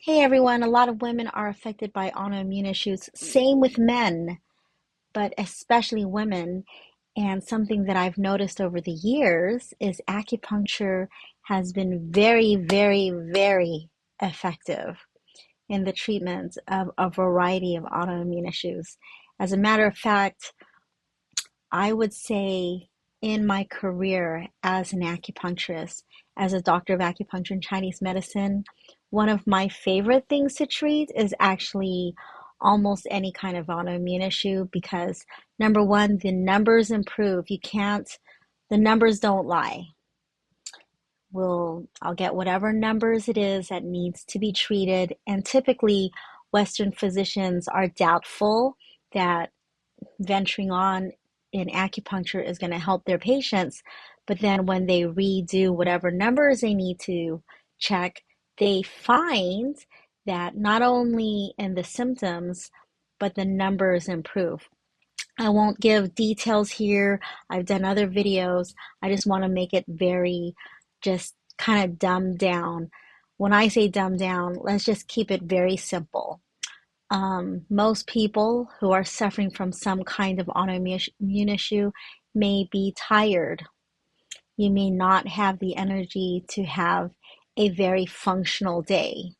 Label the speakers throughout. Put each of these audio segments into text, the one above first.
Speaker 1: Hey everyone, a lot of women are affected by autoimmune issues. Same with men, but especially women. And something that I've noticed over the years is acupuncture has been very, very, very effective in the treatment of a variety of autoimmune issues. As a matter of fact, I would say in my career as an acupuncturist, as a doctor of acupuncture and Chinese medicine, one of my favorite things to treat is actually almost any kind of autoimmune issue because number one, the numbers improve. The numbers don't lie. I'll get whatever numbers it is that needs to be treated. And typically, Western physicians are doubtful that venturing on in acupuncture is going to help their patients. But then when they redo whatever numbers they need to check, they find that not only in the symptoms, but the numbers improve. I won't give details here. I've done other videos. I just want to make it very just kind of dumbed down. When I say dumbed down, let's just keep it very simple. Most people who are suffering from some kind of autoimmune issue may be tired. You may not have the energy to have a very functional day.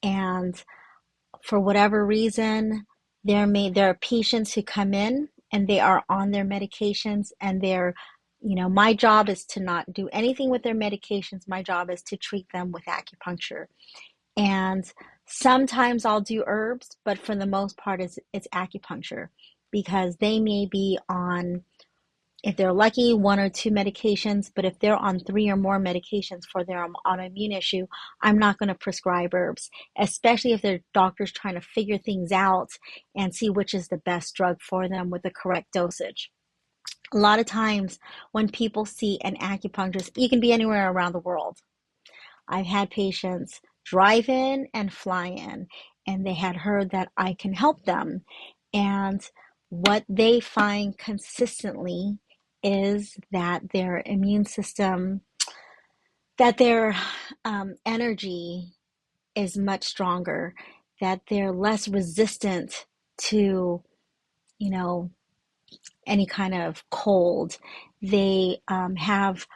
Speaker 1: And for whatever reason, there are patients who come in and they are on their medications and my job is to not do anything with their medications. My job is to treat them with acupuncture. And sometimes I'll do herbs, but for the most part, it's acupuncture because they may be on, if they're lucky, one or two medications. But if they're on three or more medications for their autoimmune issue, I'm not going to prescribe herbs, especially if their doctor's trying to figure things out and see which is the best drug for them with the correct dosage. A lot of times when people see an acupuncturist, you can be anywhere around the world. I've had patients drive in and fly in, and they had heard that I can help them. And what they find consistently is that their immune system, that their energy is much stronger, that they're less resistant to, you know, any kind of cold. They have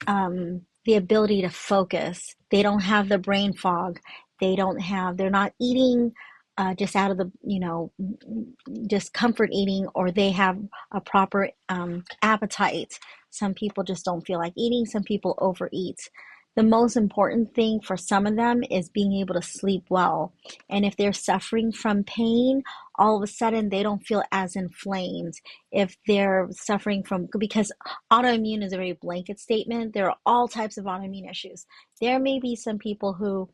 Speaker 1: the ability to focus. They don't have the brain fog. They're not eating just out of just comfort eating, or they have a proper appetite. Some people just don't feel like eating. Some people overeat. The most important thing for some of them is being able to sleep well. And if they're suffering from pain, all of a sudden they don't feel as inflamed. If they're suffering from, because autoimmune is a very blanket statement, there are all types of autoimmune issues. There may be some people who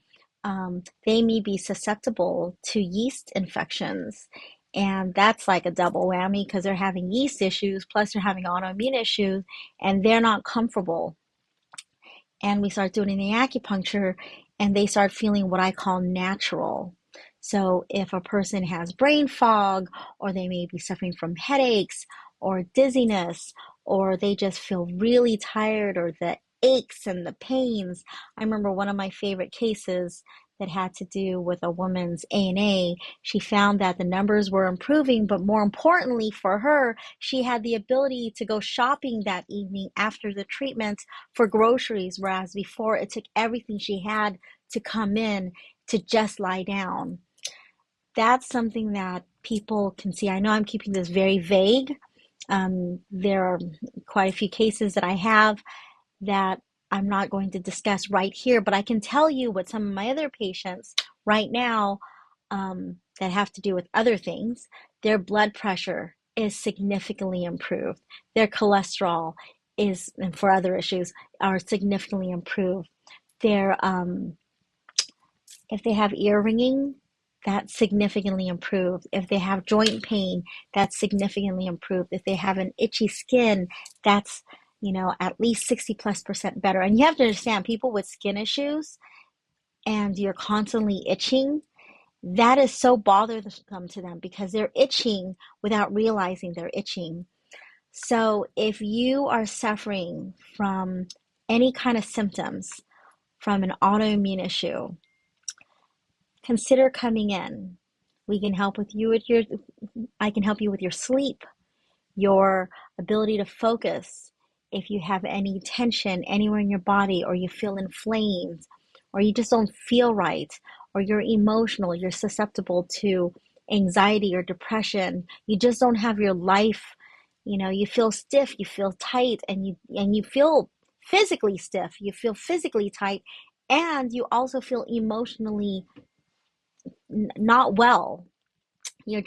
Speaker 1: they may be susceptible to yeast infections. And that's like a double whammy because they're having yeast issues, plus they're having autoimmune issues, and they're not comfortable. And we start doing the acupuncture, and they start feeling what I call natural. So if a person has brain fog, or they may be suffering from headaches or dizziness, or they just feel really tired, or the aches and the pains. I remember one of my favorite cases that had to do with a woman's ANA. She found that the numbers were improving, but more importantly for her, she had the ability to go shopping that evening after the treatment for groceries, whereas before it took everything she had to come in to just lie down. That's something that people can see. I know I'm keeping this very vague. There are quite a few cases that I have that I'm not going to discuss right here, but I can tell you what some of my other patients right now that have to do with other things, their blood pressure is significantly improved. Their cholesterol is, and for other issues, are significantly improved. Their if they have ear ringing, that's significantly improved. If they have joint pain, that's significantly improved. If they have an itchy skin, that's, at least 60+% better. And you have to understand, people with skin issues and you're constantly itching, that is so bothersome to them because they're itching without realizing they're itching. So if you are suffering from any kind of symptoms from an autoimmune issue, consider coming in. We can help with you with your, I can help you with your sleep, your ability to focus. If you have any tension anywhere in your body, or you feel inflamed, or you just don't feel right, or you're emotional, you're susceptible to anxiety or depression, you just don't have your life, you feel stiff, you feel tight, and you feel physically stiff, you feel physically tight, and you also feel emotionally not well. You're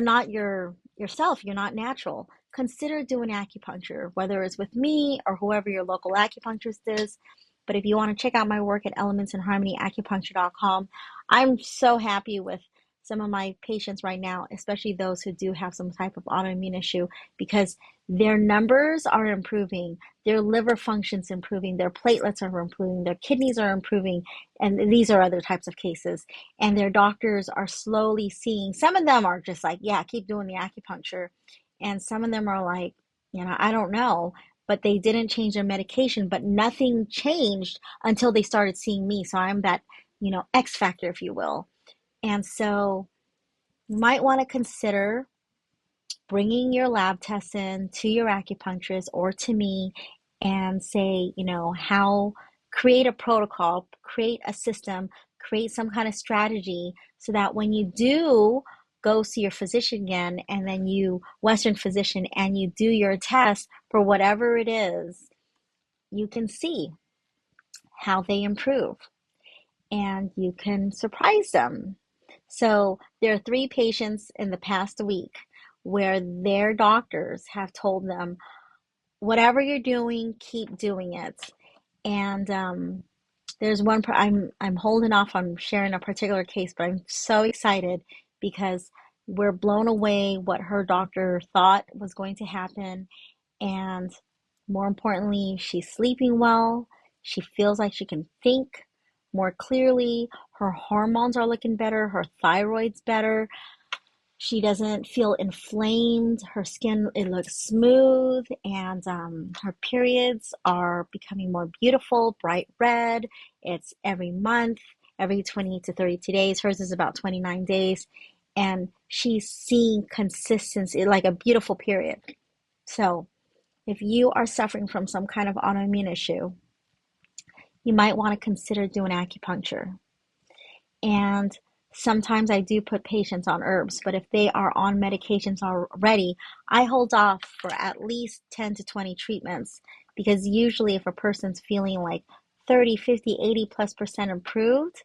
Speaker 1: not yourself, you're not natural. Consider doing acupuncture, whether it's with me or whoever your local acupuncturist is. But if you want to check out my work at elementsinharmonyacupuncture.com, I'm so happy with some of my patients right now, especially those who do have some type of autoimmune issue, because their numbers are improving, their liver function's improving, their platelets are improving, their kidneys are improving, and these are other types of cases. And their doctors are slowly seeing, some of them are just like, yeah, keep doing the acupuncture. And some of them are like, I don't know, but they didn't change their medication, but nothing changed until they started seeing me. So I'm that, X factor, if you will. And so you might want to consider bringing your lab tests in to your acupuncturist or to me and say, how, create a protocol, create a system, create some kind of strategy so that when you do go see your physician again, and then Western physician, and you do your test for whatever it is, you can see how they improve and you can surprise them. So there are 3 patients in the past week where their doctors have told them, whatever you're doing, keep doing it. And there's one, I'm holding off on sharing a particular case, but I'm so excited because we're blown away what her doctor thought was going to happen. And more importantly, she's sleeping well. She feels like she can think more clearly. Her hormones are looking better. Her thyroid's better. She doesn't feel inflamed. Her skin, it looks smooth, and her periods are becoming more beautiful, bright red. It's every month, every 20 to 32 days. Hers is about 29 days, and she's seeing consistency, like a beautiful period. So if you are suffering from some kind of autoimmune issue, you might want to consider doing acupuncture. And sometimes I do put patients on herbs, but if they are on medications already, I hold off for at least 10 to 20 treatments, because usually if a person's feeling like 30, 50, 80+% improved,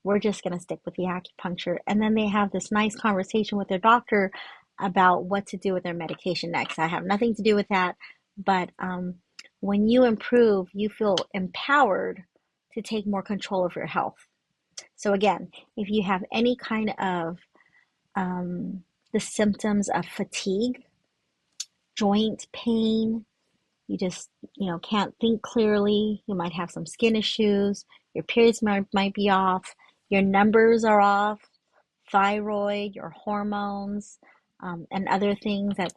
Speaker 1: we're just going to stick with the acupuncture. And then they have this nice conversation with their doctor about what to do with their medication next. I have nothing to do with that, but when you improve, you feel empowered to take more control of your health. So again, if you have any kind of the symptoms of fatigue, joint pain, you just, can't think clearly, you might have some skin issues, your periods might be off, your numbers are off, thyroid, your hormones, and other things that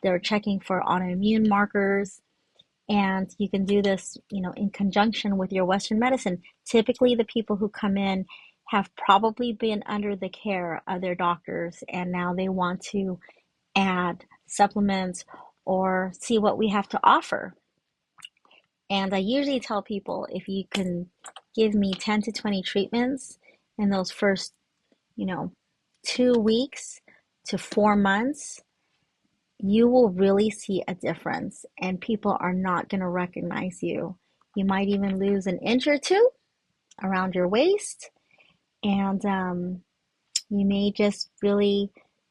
Speaker 1: they're checking for autoimmune markers. And you can do this, in conjunction with your Western medicine. Typically, the people who come in have probably been under the care of their doctors, and now they want to add supplements or see what we have to offer. And I usually tell people, if you can give me 10 to 20 treatments in those first, 2 weeks to 4 months, you will really see a difference, and people are not going to recognize you. You might even lose an inch or two around your waist, and you may just really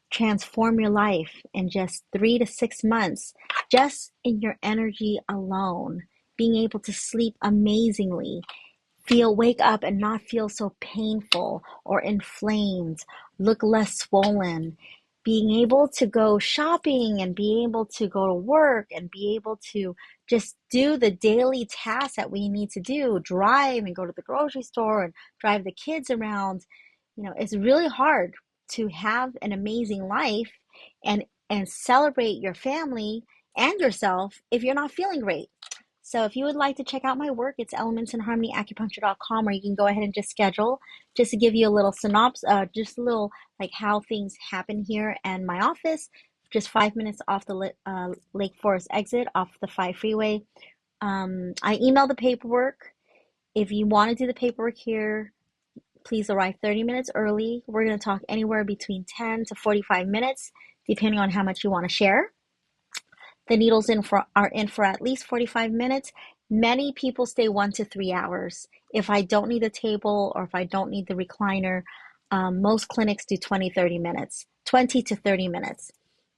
Speaker 1: transform your life in just 3 to 6 months, just in your energy alone, being able to sleep amazingly, wake up and not feel so painful or inflamed, look less swollen, being able to go shopping and be able to go to work and be able to just do the daily tasks that we need to do, drive and go to the grocery store and drive the kids around. It's really hard to have an amazing life and celebrate your family and yourself if you're not feeling great. So if you would like to check out my work, it's elementsinharmonyacupuncture.com, or you can go ahead and just schedule, just to give you a little synopsis, just a little like how things happen here in my office, just 5 minutes off the Lake Forest exit off the 5 freeway. I email the paperwork. If you want to do the paperwork here, please arrive 30 minutes early. We're going to talk anywhere between 10 to 45 minutes, depending on how much you want to share. The needles are in for at least 45 minutes. Many people stay 1 to 3 hours. If I don't need the table or if I don't need the recliner, most clinics do 20 to 30 minutes.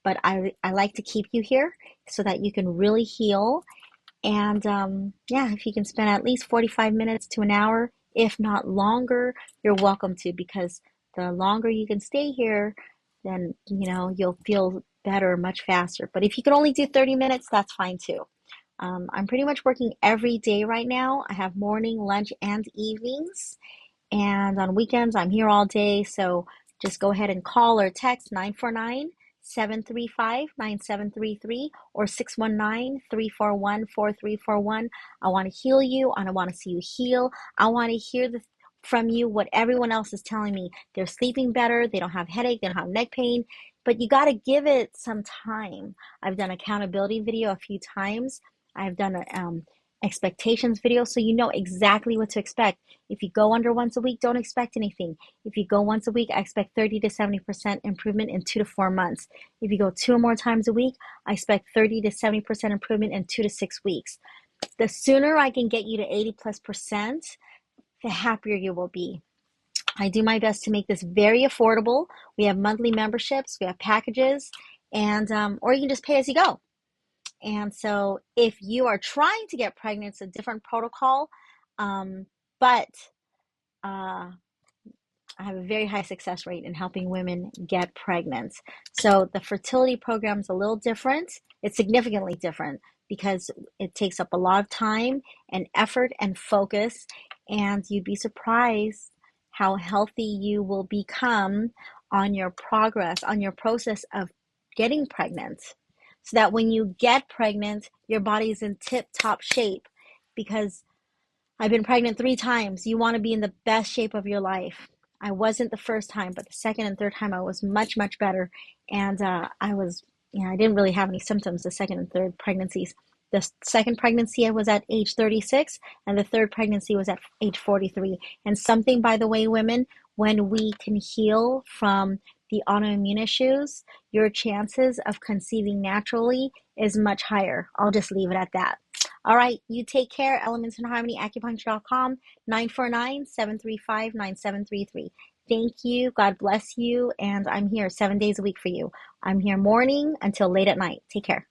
Speaker 1: But I like to keep you here so that you can really heal. And yeah, if you can spend at least 45 minutes to an hour, if not longer, you're welcome to, because the longer you can stay here, then you'll feel better much faster. But if you can only do 30 minutes, that's fine too. I'm pretty much working every day right now. I have morning, lunch, and evenings. And on weekends, I'm here all day. So just go ahead and call or text 949-735-9733 or 619-341-4341. I want to heal you. I want to see you heal. I want to hear from you what everyone else is telling me. They're sleeping better. They don't have headache. They don't have neck pain. But you got to give it some time. I've done accountability video a few times. I've done a expectations video, so you know exactly what to expect. If you go under once a week, don't expect anything. If you go once a week, I expect 30 to 70% improvement in 2 to 4 months. If you go 2 or more times a week, I expect 30 to 70% improvement in 2 to 6 weeks. The sooner I can get you to 80+%, the happier you will be. I do my best to make this very affordable. We have monthly memberships, we have packages, and or you can just pay as you go. And so if you are trying to get pregnant, it's a different protocol, but I have a very high success rate in helping women get pregnant. So the fertility program is a little different. It's significantly different because it takes up a lot of time and effort and focus, and you'd be surprised how healthy you will become on your progress, on your process of getting pregnant, so that when you get pregnant, your body is in tip-top shape. Because I've been pregnant 3 times. You want to be in the best shape of your life. I wasn't the first time, but the second and third time I was much, much better. And I didn't really have any symptoms the second and third pregnancies. The second pregnancy I was at age 36, and the third pregnancy was at age 43. And something, by the way, women, when we can heal from the autoimmune issues, your chances of conceiving naturally is much higher. I'll just leave it at that. All right, you take care. elementsinharmonyacupuncture.com, 949-735-9733. Thank you. God bless you. And I'm here 7 days a week for you. I'm here morning until late at night. Take care.